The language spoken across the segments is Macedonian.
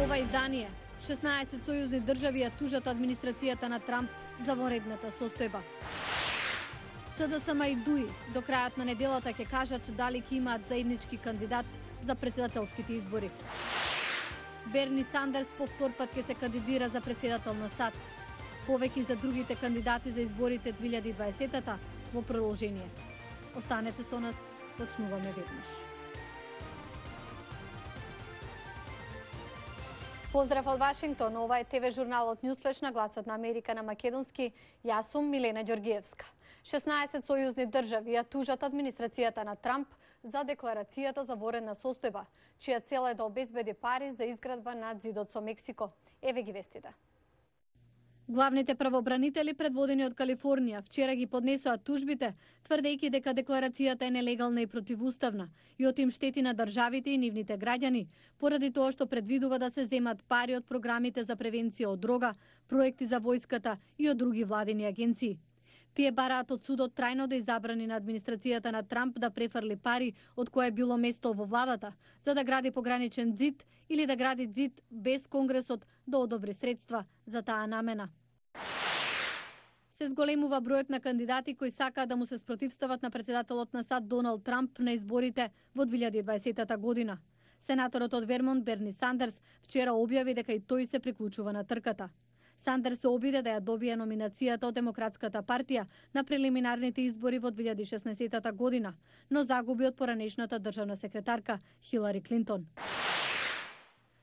ова издание, 16 сојузни држави ја тужат администрацијата на Трамп за вонредната состојба. СДСМ и ДУИ до крајот на неделата ќе кажат дали ќе имаат заеднички кандидат за председателските избори. Берни Сандерс повтор пат ќе се кандидира за председател на САД. Повеќе за другите кандидати за изборите 2020-та во продолжение. Останете со нас, почнуваме веднаш. Поздрав од Вашингтон, ова е ТВ журналот Ньюсфлеш на гласот на Америка на македонски. Јас сум Милена Ѓоргиевска. 16 сојузни држави ја тужат администрацијата на Трамп за декларацијата за воредна состојба, чија цел е да обезбеди пари за изградба на зидот со Мексико. Еве ги вестите. Главните правобранители, предводени од Калифорнија, вчера ги поднесоа тужбите, тврдејќи дека декларацијата е нелегална и противуставна и отим штети на државите и нивните граѓани, поради тоа што предвидува да се земат пари од програмите за превенција од дрога, проекти за војската и од други владини агенции. Тие бараат од судот трајно да изабрани на администрацијата на Трамп да префрли пари од кое било место во владата, за да гради пограничен зид или да гради зид без Конгресот да одобри средства за таа намена. Се зголемува бројот на кандидати кои сакаат да му се спротивстават на председателот на САД Доналд Трамп на изборите во 2020 година. Сенаторот од Вермонт Берни Сандерс вчера објави дека и тој се приклучува на трката. Сандерс се обиде да ја добие номинацијата од Демократската партија на прелиминарните избори во 2016 година, но загуби од поранешната државна секретарка Хилари Клинтон.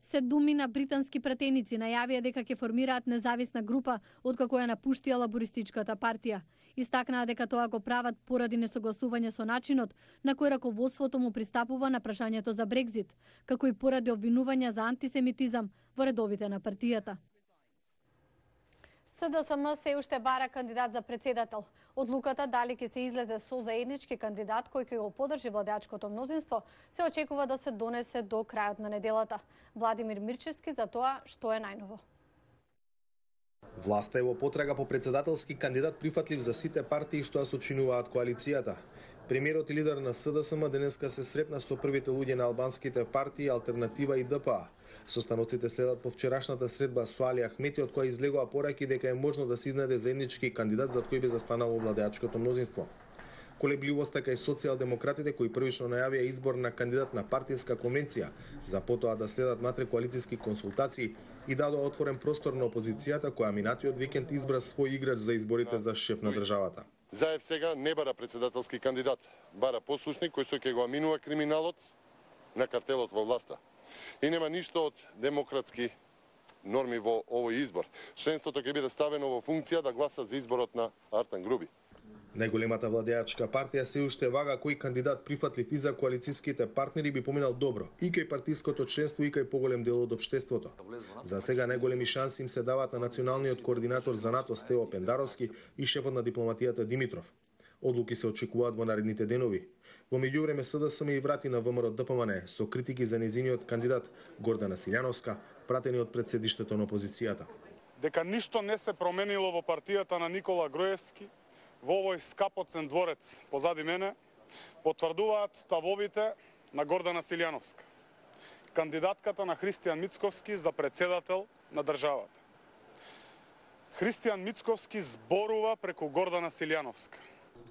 Се думи на британски пратеници најавија дека ќе формираат независна група откако ја напуштија лабористичката партија. Истакнаа дека тоа го прават поради несогласување со начинот на кој раководството му пристапува на прашањето за Брекзит, како и поради обвинувања за антисемитизам во редовите на партијата. СДСМ се уште бара кандидат за председател. Одлуката дали ќе се излезе со заеднички кандидат кој ќе го поддржи владеачкото мнозинство се очекува да се донесе до крајот на неделата. Владимир Мирчевски за тоа што е најново. Власта е во потрага по председателски кандидат прифатлив за сите партии што ја сочинуваат коалицијата. Премиерот и лидер на СДСМ денеска се сретна со првите луѓе на албанските партии Алтернатива и ДПА. Состаноците следат по вчерашната средба со Али Ахмети, од која излегува пораки дека е можно да се изнајде заеднички кандидат за кој би застанало владеачкото мнозинство. Колебливоста кај социјалдемократите кои првично најавија избор на кандидат на партиска конвенција, за потоа да следат натре коалициски консултации и дадоа отворен простор на опозицијата која минатиот викенд избра свој играч за изборите за шеф на државата. Заев сега не бара председателски кандидат, бара послушник кој што ќе го аминува криминалот на картелот во власта. И нема ништо од демократски норми во овој избор. Членството ќе биде ставено во функција да гласа за изборот на Артан Груби. Најголемата владеачка партија се уште вага кој кандидат прифатлив и за коалициските партнери би поминал добро и кај партиското членство и кај поголем дел од општеството. За сега најголеми шанси им се даваат на националниот координатор за НАТО Стево Пендаровски и шефот на дипломатијата Димитров. Одлуки се очекуваат во наредните денови. Во меѓувреме СДСМ и врати на ВМРО ДПМН со критики за незиниот кандидат Гордана Силјановска, пратени од председиштето на опозицијата. Дека ништо не се променило во партијата на Никола Гроевски, во овој скапоцен дворец позади мене, потврдуваат ставовите на Гордана Силјановска, кандидатката на Христијан Мицковски за председател на државата. Христијан Мицковски зборува преку Гордана Силјановска.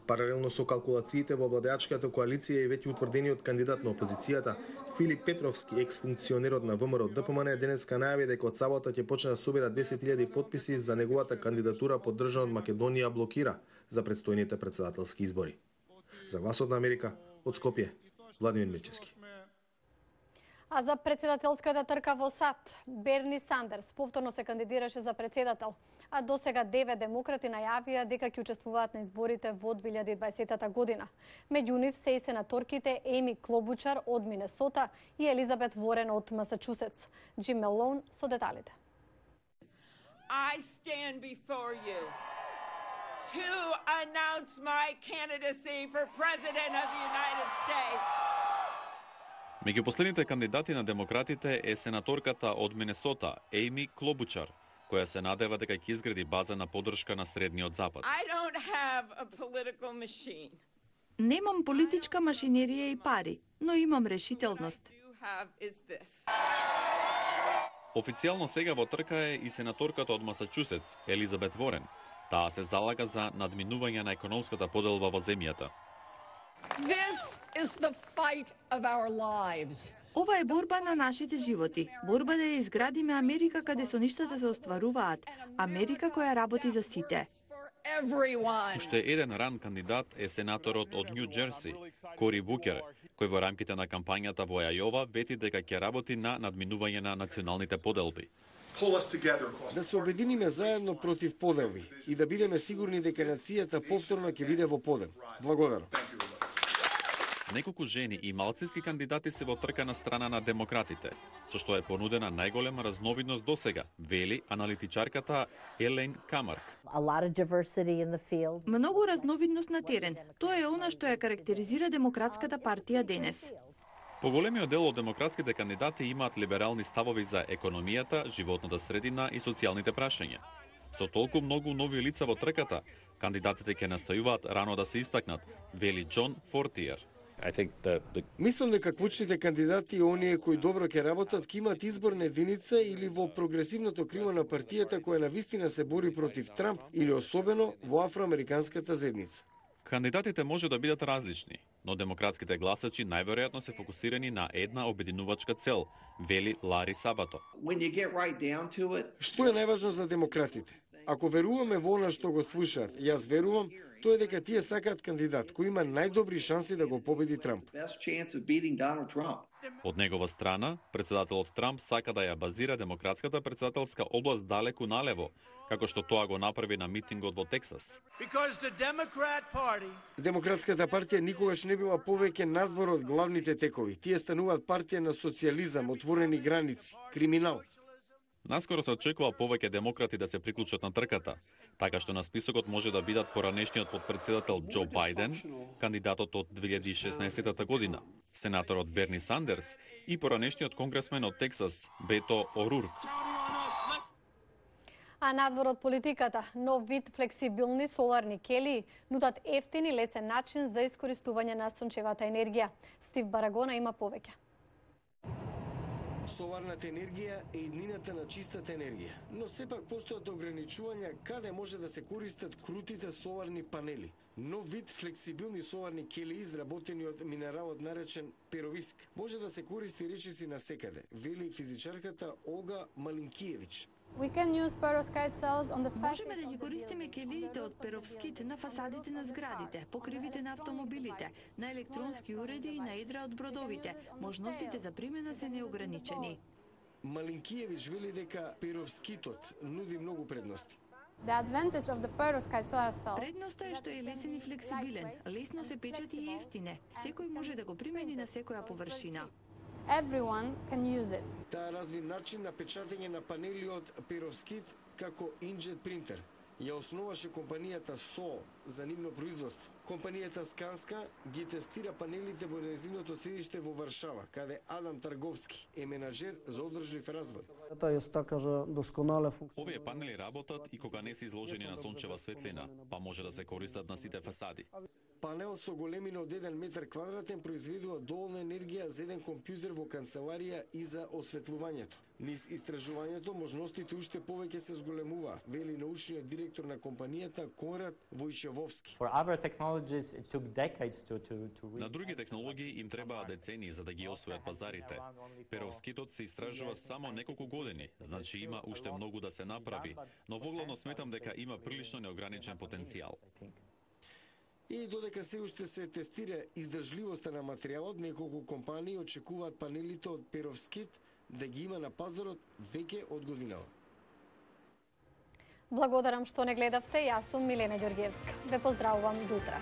Паралелно со калкулациите во владеачката коалиција и веќе утврдениот кандидат на опозицијата, Филип Петровски, екс-функционерот на ВМРО ДПМН, денеска најави дека од сабота ќе почне да собира 10.000 потписи за неговата кандидатура поддржана од Македонија блокира за предстојните председателски избори. За гласот на Америка, од Скопје, Владимир Мирчевски. А за председателската трка во САД, Берни Сандерс повторно се кандидираше за председател, а досега 9 демократи најавија дека ќе учествуваат на изборите во 2020 година. Меѓу нив се и сенаторките Еми Клобучар од Минесота и Елизабет Ворен од Масачусетс. Джим Мелоун со деталите. I stand before you to announce my candidacy for President of the United States. Меѓу последните кандидати на демократите е сенаторката од Минесота, Еми Клобучар, која се надева дека ќе изгради база на поддршка на Средниот Запад. Немам политичка машинерија и пари, но имам решителност. Официјално сега во трка е и сенаторката од Масачусетс, Елизабет Ворен. Таа се залага за надминување на економската поделба во земјата. This is the fight of our lives. Ова е борба на нашите животи. Борба да ја изградиме Америка каде соништата се остваруваат. Америка која работи за сите. Уште еден ран кандидат е сенаторот од Нью Џерси, Кори Букер, кој во рамките на кампањата во Ајова вети дека ќе работи на надминување на националните поделби. Да се обединиме заедно против поделби и да бидеме сигурни дека нацијата повторно ќе биде во подел. Благодарам. Неколку жени и малцински кандидати се во трка на страна на демократите, со што е понудена најголема разновидност досега, вели аналитичарката Елейн Камарк. Многу разновидност на терен. Тоа е она што ја карактеризира Демократската партија денес. Поголемиот дел од демократските кандидати имаат либерални ставови за економијата, животната средина и социјалните прашања. Со толку многу нови лица во трката, кандидатите ќе настојуваат рано да се истакнат, вели Џон Фортиер. Мислам дека клучните кандидати и оние кои добро ќе работат ќе имаат изборна единица или во прогресивното криво на партијата која навистина се бори против Трамп или особено во афроамериканската заедница. Кандидатите може да бидат различни, но демократските гласачи најверојатно се фокусирани на една обединувачка цел, вели Лари Сабато. Што е најважно за демократите? Ако веруваме во она што го слушаат, јас верувам, тоа е дека тие сакаат кандидат кој има најдобри шанси да го победи Трамп. Од негова страна, председателот Трамп сака да ја базира демократската председателска област далеку налево, како што тоа го направи на митингот во Тексас. Демократската партија никогаш не била повеќе надвор од главните текови. Тие стануваат партија на социјализам, отворени граници, криминал. Наскоро се очекува повеќе демократи да се приклучат на трката, така што на списокот може да бидат поранешниот потпредседател Џо Бајден, кандидатот од 2016 година, сенаторот Берни Сандерс и поранешниот конгресмен од Тексас Бето Орурк. А надвор од политиката, нов вид флексибилни соларни келии нудат ефтин и лесен начин за искористување на сончевата енергија. Стив Барагона има повеќе. Соларната енергија е иднината на чистата енергија, но сепак постојат ограничувања каде може да се користат крутите соларни панели. Нов вид флексибилни соларни келии изработени од минералот наречен перовиск може да се користи речиси насекаде, вели физичарката Олга Малинкиевич. Можеме да ги користиме келиите од перовскит на фасадите на зградите, покривите на автомобилите, на електронски уреди и на едра од бродовите. Можностите за примена се неограничени. Малинкиевич вели дека перовскитот нуди многу предности. Предноста е што е лесен и флексибилен, лесно се печати и ефтине. Секој може да го примени на секоја површина. Everyone can use it. Таа разви начин на печатење на панели од перовскит како инџет принтер. Ја основаше компанијата СО за нивно производство. Компанијата Сканска ги тестира панелите во незиното седиште во Варшава, каде Адам Тарговски е менаџер за одржлив развој. Овие панели работат и кога не се изложени на сончева светлина, па може да се користат на сите фасади. Панел со големина од 1 метар квадратен произведува доволна енергија за еден компјутер во канцеларија и за осветлувањето. Низ истражувањето можностите уште повеќе се зголемуваат, вели научниот директор на компанијата Конрад Војчевовски. На други технологии им требаа децении за да ги освојат пазарите. Перовскитот се истражува само неколку години, значи има уште многу да се направи, но воглавно сметам дека има прилично неограничен потенцијал. И додека се уште се тестира издржливоста на материјалот, неколку компании очекуваат панелите од перовскит да ги има на пазарот веќе од годинава. Благодарам што не гледавте, јас сум Милена Ѓоргиевска. Ве поздравувам до утре.